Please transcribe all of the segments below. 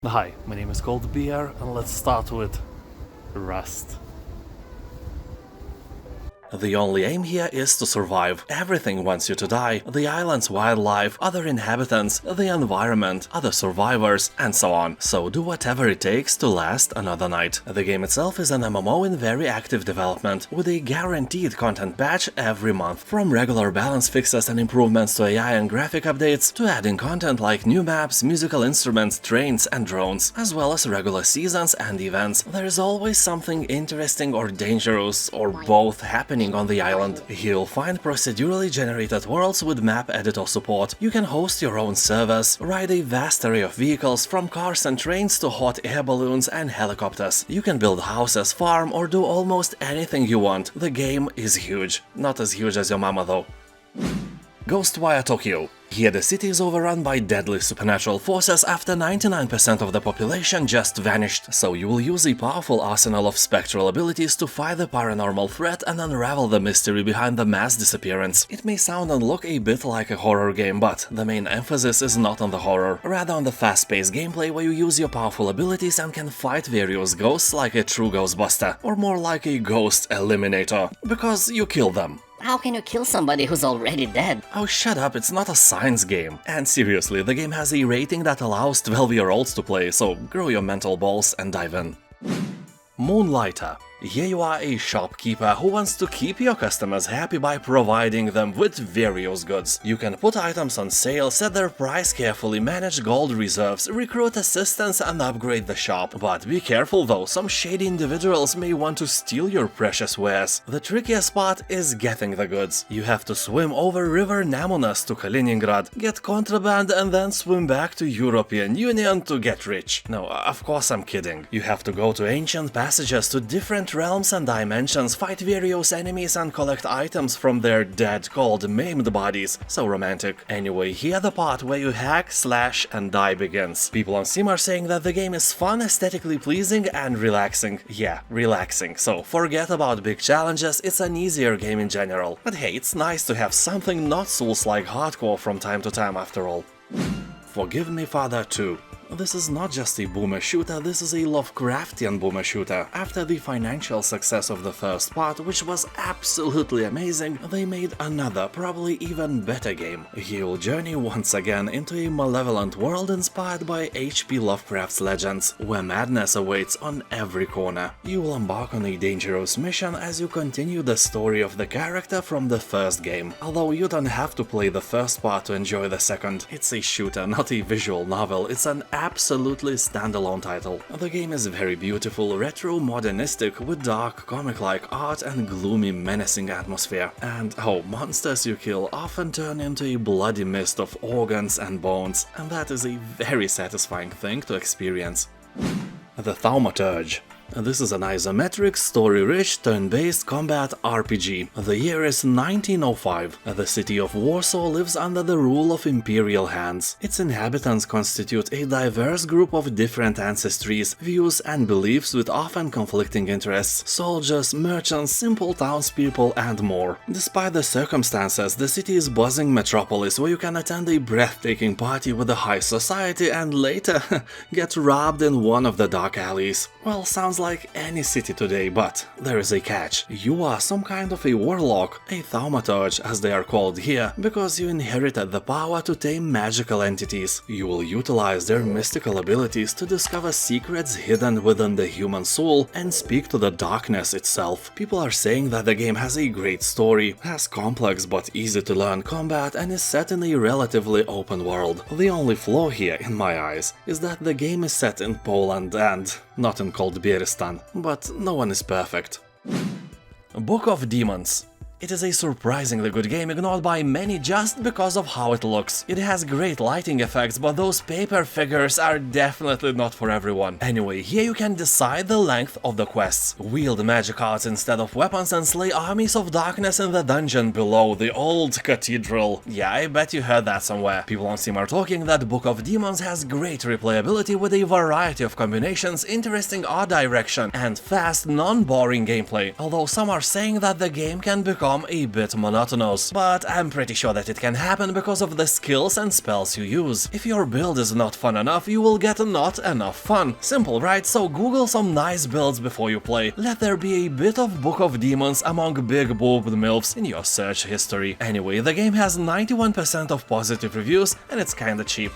Hi, my name is ColdBeer, and let's start with Rust. The only aim here is to survive. Everything wants you to die. The island's wildlife, other inhabitants, the environment, other survivors, and so on. So do whatever it takes to last another night. The game itself is an MMO in very active development, with a guaranteed content patch every month. From regular balance fixes and improvements to AI and graphic updates, to adding content like new maps, musical instruments, trains, and drones, as well as regular seasons and events. There is always something interesting or dangerous, or both, happening on the island. Here you'll find procedurally generated worlds with map editor support. You can host your own servers, ride a vast array of vehicles from cars and trains to hot air balloons and helicopters. You can build houses, farm, or do almost anything you want. The game is huge. Not as huge as your mama though. Ghostwire Tokyo. Here the city is overrun by deadly supernatural forces after 99% of the population just vanished, so you will use a powerful arsenal of spectral abilities to fight the paranormal threat and unravel the mystery behind the mass disappearance. It may sound and look a bit like a horror game, but the main emphasis is not on the horror, rather on the fast-paced gameplay where you use your powerful abilities and can fight various ghosts like a true Ghostbuster, or more like a ghost eliminator, because you kill them. How can you kill somebody who's already dead? Oh, shut up, it's not a science game. And seriously, the game has a rating that allows 12-year-olds to play, so grow your mental balls and dive in. Moonlighter. Here you are a shopkeeper who wants to keep your customers happy by providing them with various goods. You can put items on sale, set their price carefully, manage gold reserves, recruit assistants and upgrade the shop. But be careful though, some shady individuals may want to steal your precious wares. The trickiest part is getting the goods. You have to swim over River Nemunas to Kaliningrad, get contraband and then swim back to European Union to get rich. No, of course I'm kidding. You have to go to ancient passages to different realms and dimensions, fight various enemies and collect items from their dead, cold, maimed bodies. So romantic. Anyway, here the part where you hack, slash and die begins. People on Steam are saying that the game is fun, aesthetically pleasing and relaxing. Yeah, relaxing. So forget about big challenges, it's an easier game in general. But hey, it's nice to have something not Souls-like hardcore from time to time after all. Forgive Me Father 2. This is not just a boomer shooter, this is a Lovecraftian boomer shooter. After the financial success of the first part, which was absolutely amazing, they made another, probably even better game. You'll journey once again into a malevolent world inspired by H.P. Lovecraft's legends, where madness awaits on every corner. You will embark on a dangerous mission as you continue the story of the character from the first game. Although you don't have to play the first part to enjoy the second. It's a shooter, not a visual novel, it's an absolutely standalone title. The game is very beautiful, retro modernistic, with dark, comic-like art and gloomy, menacing atmosphere. And oh, monsters you kill often turn into a bloody mist of organs and bones, and that is a very satisfying thing to experience. The Thaumaturge. This is an isometric, story-rich, turn-based combat RPG. The year is 1905. The city of Warsaw lives under the rule of imperial hands. Its inhabitants constitute a diverse group of different ancestries, views and beliefs with often conflicting interests: soldiers, merchants, simple townspeople and more. Despite the circumstances, the city is a buzzing metropolis where you can attend a breathtaking party with the high society and later get robbed in one of the dark alleys. Well, sounds like any city today, but there is a catch. You are some kind of a warlock, a Thaumaturge as they are called here, because you inherited the power to tame magical entities. You will utilize their mystical abilities to discover secrets hidden within the human soul and speak to the darkness itself. People are saying that the game has a great story, has complex but easy to learn combat and is set in a relatively open world. The only flaw here, in my eyes, is that the game is set in Poland and not in ColdBeeristan, but no one is perfect. Book of Demons. It is a surprisingly good game, ignored by many just because of how it looks. It has great lighting effects, but those paper figures are definitely not for everyone. Anyway, here you can decide the length of the quests, wield magic arts instead of weapons and slay armies of darkness in the dungeon below the old cathedral. Yeah, I bet you heard that somewhere. People on Steam are talking that Book of Demons has great replayability with a variety of combinations, interesting art direction, and fast, non-boring gameplay, although some are saying that the game can become become a bit monotonous, but I'm pretty sure that it can happen because of the skills and spells you use. If your build is not fun enough, you will get not enough fun. Simple, right? So Google some nice builds before you play. Let there be a bit of Book of Demons among big boobed MILFs in your search history. Anyway, the game has 91% of positive reviews and it's kinda cheap.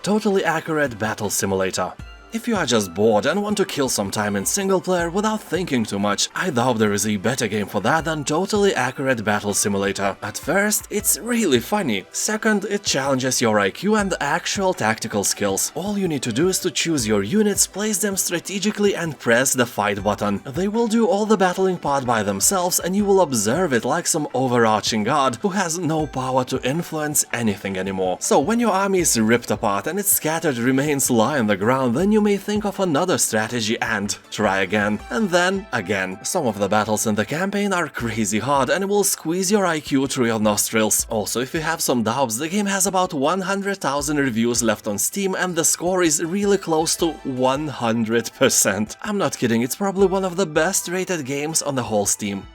Totally accurate battle simulator. If you are just bored and want to kill some time in single player without thinking too much, I doubt there is a better game for that than Totally Accurate Battle Simulator. At first, it's really funny. Second, it challenges your IQ and actual tactical skills. All you need to do is to choose your units, place them strategically and press the fight button. They will do all the battling part by themselves and you will observe it like some overarching god who has no power to influence anything anymore. So when your army is ripped apart and its scattered remains lie on the ground, then you may think of another strategy and try again, and then again. Some of the battles in the campaign are crazy hard and will squeeze your IQ through your nostrils. Also, if you have some doubts, the game has about 100,000 reviews left on Steam and the score is really close to 100%. I'm not kidding, it's probably one of the best rated games on the whole Steam.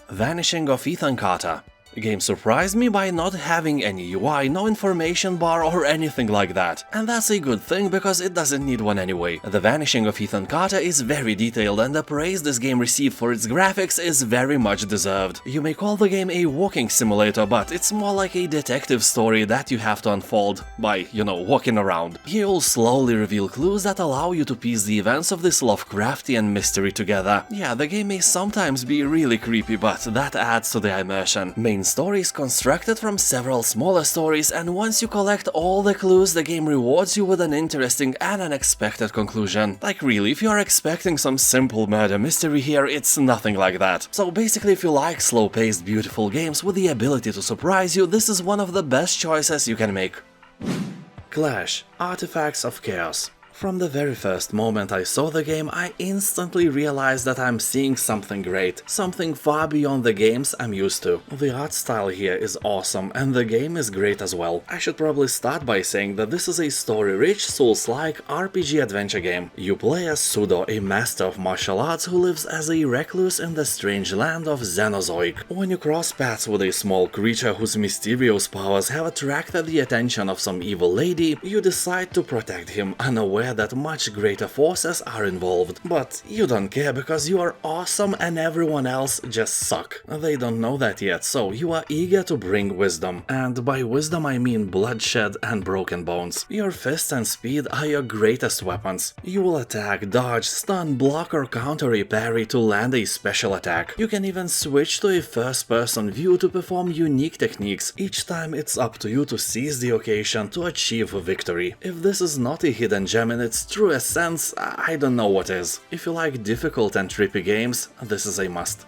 Vanishing of Ethan Carter. The game surprised me by not having any UI, no information bar or anything like that. And that's a good thing because it doesn't need one anyway. The Vanishing of Ethan Carter is very detailed and the praise this game received for its graphics is very much deserved. You may call the game a walking simulator, but it's more like a detective story that you have to unfold by, walking around. You'll slowly reveal clues that allow you to piece the events of this Lovecraftian mystery together. Yeah, the game may sometimes be really creepy, but that adds to the immersion. Main story is constructed from several smaller stories, and once you collect all the clues, the game rewards you with an interesting and unexpected conclusion. Like really, if you are expecting some simple murder mystery here, it's nothing like that. So basically, if you like slow-paced, beautiful games with the ability to surprise you, this is one of the best choices you can make. Clash: Artifacts of Chaos. From the very first moment I saw the game, I instantly realized that I'm seeing something great, something far beyond the games I'm used to. The art style here is awesome, and the game is great as well. I should probably start by saying that this is a story-rich, Souls-like RPG adventure game. You play as Pseudo, a master of martial arts who lives as a recluse in the strange land of Xenozoic. When you cross paths with a small creature whose mysterious powers have attracted the attention of some evil lady, you decide to protect him, unaware that much greater forces are involved. But you don't care because you are awesome and everyone else just suck. They don't know that yet, so you are eager to bring wisdom. And by wisdom I mean bloodshed and broken bones. Your fists and speed are your greatest weapons. You will attack, dodge, stun, block or counter a parry to land a special attack. You can even switch to a first-person view to perform unique techniques. Each time it's up to you to seize the occasion to achieve victory. If this is not a hidden gem in its true essence, I don't know what is. If you like difficult and trippy games, this is a must.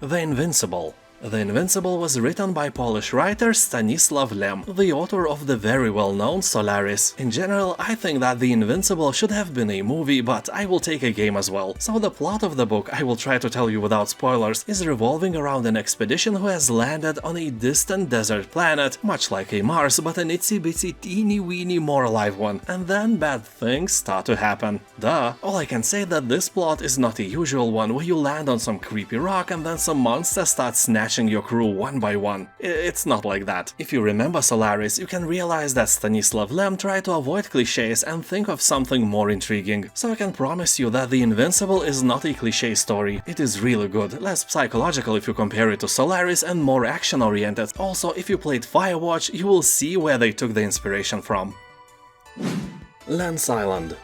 The Invincible. The Invincible was written by Polish writer Stanisław Lem, the author of the very well-known Solaris. In general, I think that The Invincible should have been a movie, but I will take a game as well. So the plot of the book, I will try to tell you without spoilers, is revolving around an expedition who has landed on a distant desert planet, much like a Mars, but an itsy-bitsy teeny-weeny more alive one. And then bad things start to happen. Duh. All I can say that this plot is not a usual one where you land on some creepy rock and then some monsters start snatching your crew one by one. It's not like that. If you remember Solaris, you can realize that Stanisław Lem tried to avoid cliches and think of something more intriguing. So I can promise you that The Invincible is not a cliche story. It is really good, less psychological if you compare it to Solaris and more action-oriented. Also, if you played Firewatch, you will see where they took the inspiration from. Lance Island.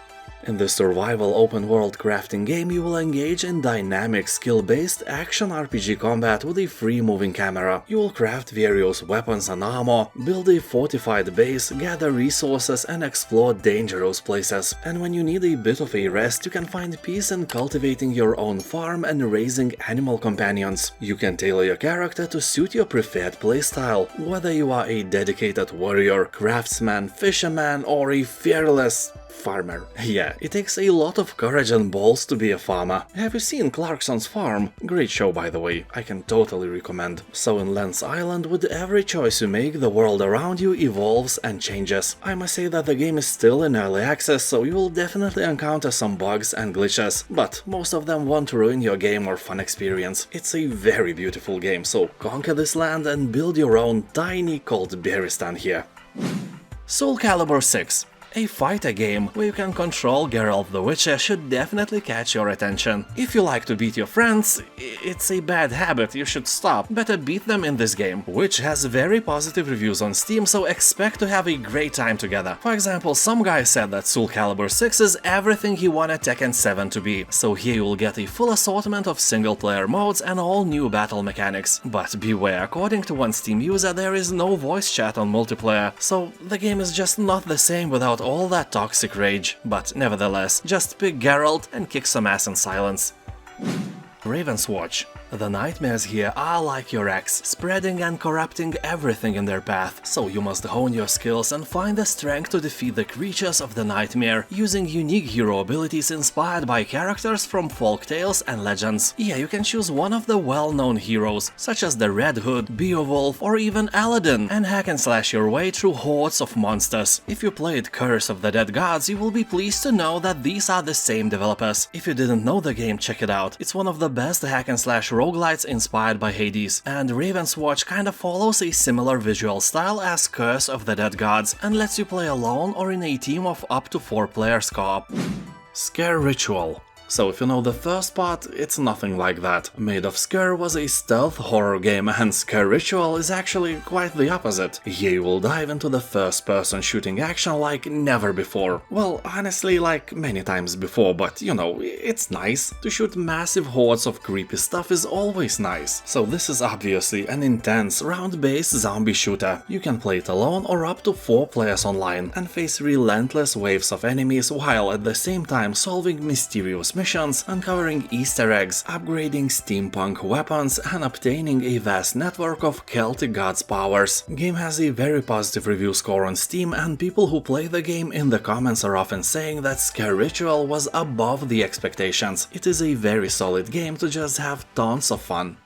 In this survival open-world crafting game, you will engage in dynamic, skill-based action RPG combat with a free-moving camera. You will craft various weapons and armor, build a fortified base, gather resources and explore dangerous places. And when you need a bit of a rest, you can find peace in cultivating your own farm and raising animal companions. You can tailor your character to suit your preferred playstyle, whether you are a dedicated warrior, craftsman, fisherman or a fearless farmer. Yeah, it takes a lot of courage and balls to be a farmer. Have you seen Clarkson's Farm? Great show, by the way, I can totally recommend. So in Lens Island, with every choice you make, the world around you evolves and changes. I must say that the game is still in early access, so you will definitely encounter some bugs and glitches, but most of them won't ruin your game or fun experience. It's a very beautiful game, so conquer this land and build your own tiny ColdBeeristan here. SOULCALIBUR 6. A fighter game where you can control Geralt the Witcher should definitely catch your attention. If you like to beat your friends, it's a bad habit, you should stop. Better beat them in this game, which has very positive reviews on Steam, so expect to have a great time together. For example, some guy said that SOULCALIBUR 6 is everything he wanted Tekken 7 to be, so here you will get a full assortment of single-player modes and all new battle mechanics. But beware, according to one Steam user, there is no voice chat on multiplayer, so the game is just not the same without all that toxic rage, but nevertheless, just pick Geralt and kick some ass in silence. Ravenswatch. The nightmares here are like your ex, spreading and corrupting everything in their path, so you must hone your skills and find the strength to defeat the creatures of the nightmare, using unique hero abilities inspired by characters from folk tales and legends. Yeah, you can choose one of the well-known heroes, such as the Red Hood, Beowulf, or even Aladdin, and hack and slash your way through hordes of monsters. If you played Curse of the Dead Gods, you will be pleased to know that these are the same developers. If you didn't know the game, check it out. It's one of the best hack and slash roguelites inspired by Hades, and Ravenswatch kinda follows a similar visual style as Curse of the Dead Gods and lets you play alone or in a team of up to 4 players co-op. Sker Ritual. So if you know the first part, it's nothing like that. Made of Sker was a stealth horror game, and Sker Ritual is actually quite the opposite. Here you will dive into the first-person shooting action like never before. Well, honestly, like many times before, but you know, it's nice. To shoot massive hordes of creepy stuff is always nice. So this is obviously an intense, round-based zombie shooter. You can play it alone or up to 4 players online, and face relentless waves of enemies while at the same time solving mysterious missions, uncovering Easter eggs, upgrading steampunk weapons, and obtaining a vast network of Celtic gods' powers. Game has a very positive review score on Steam, and people who play the game in the comments are often saying that Sker Ritual was above the expectations. It is a very solid game to just have tons of fun.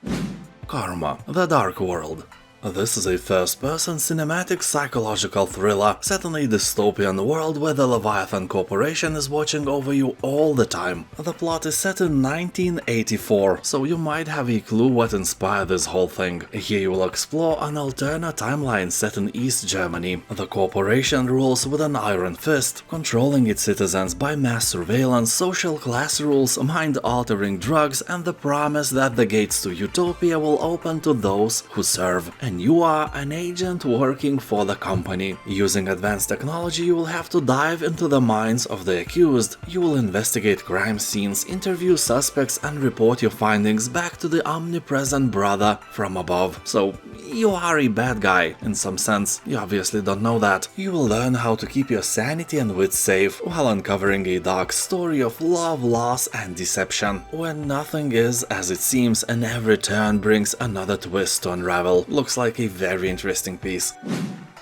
Karma: The Dark World. This is a first-person cinematic psychological thriller set in a dystopian world where the Leviathan Corporation is watching over you all the time. The plot is set in 1984, so you might have a clue what inspired this whole thing. Here you will explore an alternate timeline set in East Germany. The corporation rules with an iron fist, controlling its citizens by mass surveillance, social class rules, mind-altering drugs, and the promise that the gates to utopia will open to those who serve. And you are an agent working for the company. Using advanced technology, you will have to dive into the minds of the accused. You will investigate crime scenes, interview suspects, and report your findings back to the omnipresent brother from above. So, you are a bad guy, in some sense. You obviously don't know that. You will learn how to keep your sanity and wits safe, while uncovering a dark story of love, loss, and deception, where nothing is as it seems and every turn brings another twist to unravel. Looks like a very interesting piece.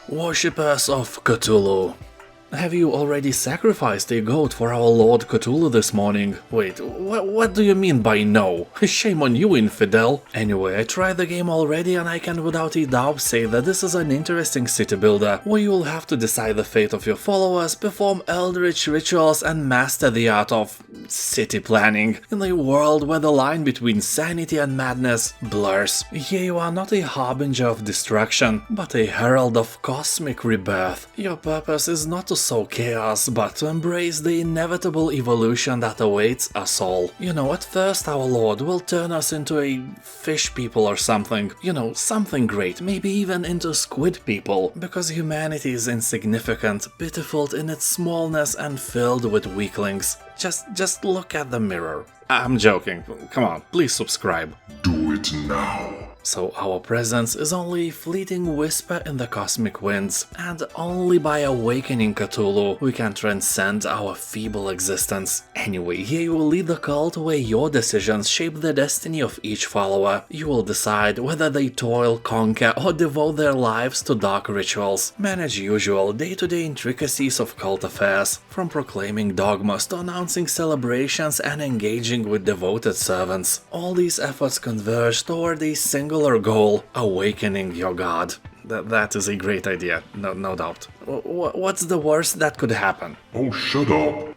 Worshippers of Cthulhu. Have you already sacrificed a goat for our Lord Cthulhu this morning? Wait, what do you mean by no? Shame on you, infidel! Anyway, I tried the game already and I can without a doubt say that this is an interesting city builder, where you will have to decide the fate of your followers, perform eldritch rituals and master the art of city planning, in a world where the line between sanity and madness blurs. Here you are not a harbinger of destruction, but a herald of cosmic rebirth. Your purpose is not to sow chaos, but to embrace the inevitable evolution that awaits us all. You know, at first our Lord will turn us into a fish people or something. You know, something great, maybe even into squid people, because humanity is insignificant, pitiful in its smallness and filled with weaklings. Just look at the mirror. I'm joking. Come on, please subscribe. Do it now. so our presence is only a fleeting whisper in the cosmic winds, and only by awakening Cthulhu we can transcend our feeble existence. Anyway, here you will lead the cult where your decisions shape the destiny of each follower. You will decide whether they toil, conquer, or devote their lives to dark rituals. Manage usual day-to-day intricacies of cult affairs, from proclaiming dogmas to announcing celebrations and engaging with devoted servants. All these efforts converge toward a singular goal: awakening your god. That is a great idea, no doubt. What's the worst that could happen? Oh, shut up.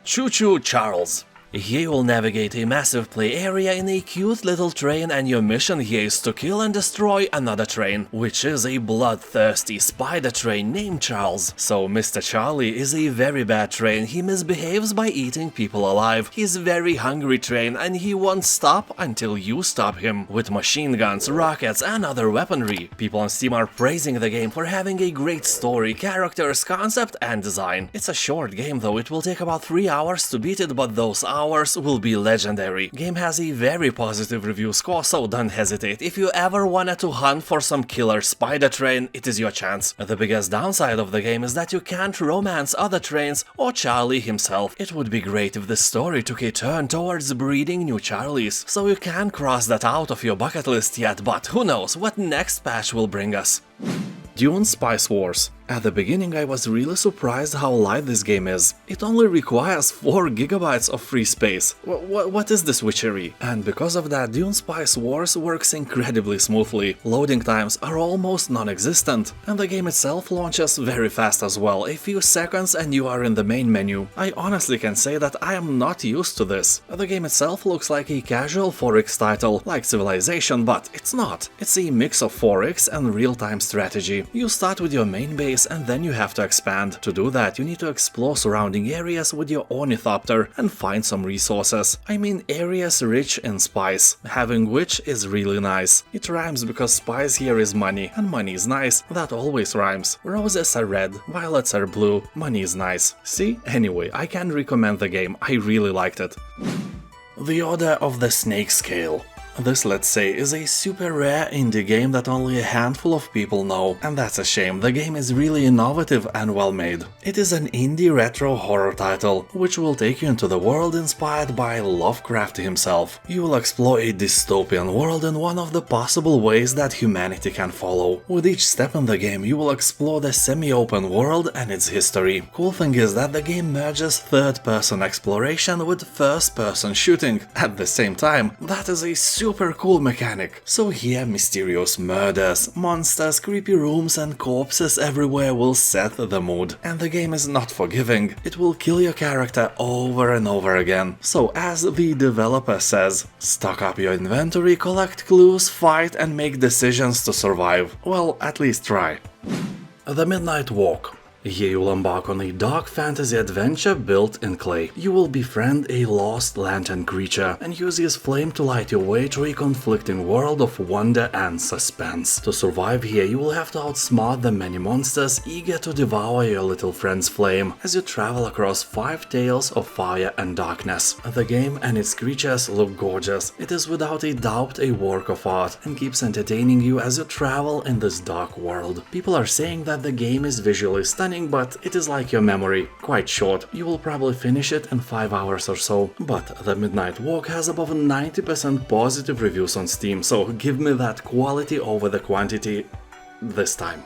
Choo-Choo Charles. Here you will navigate a massive play area in a cute little train, and your mission here is to kill and destroy another train, which is a bloodthirsty spider train named Charles. So Mr. Charlie is a very bad train. He misbehaves by eating people alive. He's very hungry train, and he won't stop until you stop him. With machine guns, rockets, and other weaponry. People on Steam are praising the game for having a great story, characters, concept, and design. It's a short game though, it will take about 3 hours to beat it, but those hours will be legendary. Game has a very positive review score, so don't hesitate. If you ever wanted to hunt for some killer spider train, it is your chance. The biggest downside of the game is that you can't romance other trains or Charlie himself. It would be great if the story took a turn towards breeding new Charlies, so you can't cross that out of your bucket list yet, but who knows what next patch will bring us. Dune Spice Wars. At the beginning I was really surprised how light this game is. It only requires 4 GB of free space. What is this witchery? And because of that, Dune Spice Wars works incredibly smoothly. Loading times are almost non-existent, and the game itself launches very fast as well. A few seconds and you are in the main menu. I honestly can say that I am not used to this. The game itself looks like a casual 4X title, like Civilization, but it's not. It's a mix of 4X and real-time strategy. You start with your main base and then you have to expand. To do that, you need to explore surrounding areas with your ornithopter and find some resources. I mean areas rich in spice, having which is really nice. It rhymes because spice here is money, and money is nice. That always rhymes. Roses are red, violets are blue, money is nice. See? Anyway, I can recommend the game, I really liked it. The Order of the Snake Scale. This, let's say, is a super rare indie game that only a handful of people know, and that's a shame. The game is really innovative and well made. It is an indie retro horror title, which will take you into the world inspired by Lovecraft himself. You will explore a dystopian world in one of the possible ways that humanity can follow. With each step in the game, you will explore the semi-open world and its history. Cool thing is that the game merges third-person exploration with first-person shooting at the same time. That is a super cool mechanic. So here mysterious murders, monsters, creepy rooms and corpses everywhere will set the mood. And the game is not forgiving. It will kill your character over and over again. So as the developer says, stock up your inventory, collect clues, fight and make decisions to survive. Well, at least try. The Midnight Walk. Here you will embark on a dark fantasy adventure built in clay. You will befriend a lost lantern creature and use his flame to light your way through a conflicting world of wonder and suspense. To survive here, you will have to outsmart the many monsters eager to devour your little friend's flame as you travel across 5 tales of fire and darkness. The game and its creatures look gorgeous. It is without a doubt a work of art and keeps entertaining you as you travel in this dark world. People are saying that the game is visually stunning, but it is like your memory, quite short. You will probably finish it in 5 hours or so. But The Midnight Walk has above 90% positive reviews on Steam, so give me that quality over the quantity this time.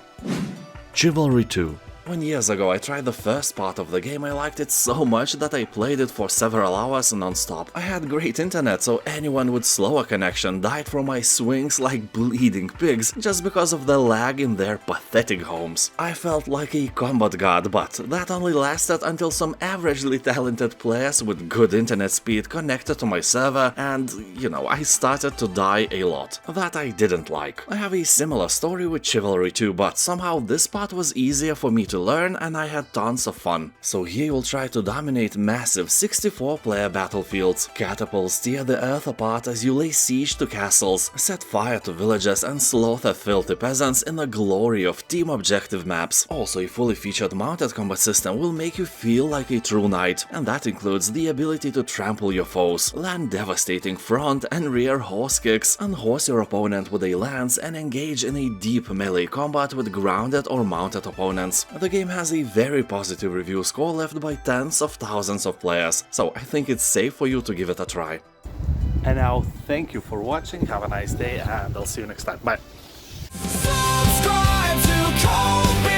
Chivalry 2. When years ago I tried the first part of the game, I liked it so much that I played it for several hours non-stop. I had great internet, so anyone with slower connection died from my swings like bleeding pigs just because of the lag in their pathetic homes. I felt like a combat god, but that only lasted until some averagely talented players with good internet speed connected to my server and, you know, I started to die a lot. That I didn't like. I have a similar story with Chivalry 2, but somehow this part was easier for me to to learn and I had tons of fun. So here you'll try to dominate massive 64-player battlefields. Catapults tear the earth apart as you lay siege to castles, set fire to villages and slaughter filthy peasants in the glory of team objective maps. Also, a fully featured mounted combat system will make you feel like a true knight, and that includes the ability to trample your foes, land devastating front and rear horse kicks, unhorse your opponent with a lance and engage in a deep melee combat with grounded or mounted opponents. The game has a very positive review score left by tens of thousands of players, so I think it's safe for you to give it a try. And now, thank you for watching, have a nice day, and I'll see you next time. Bye! Subscribe to ColdBeer.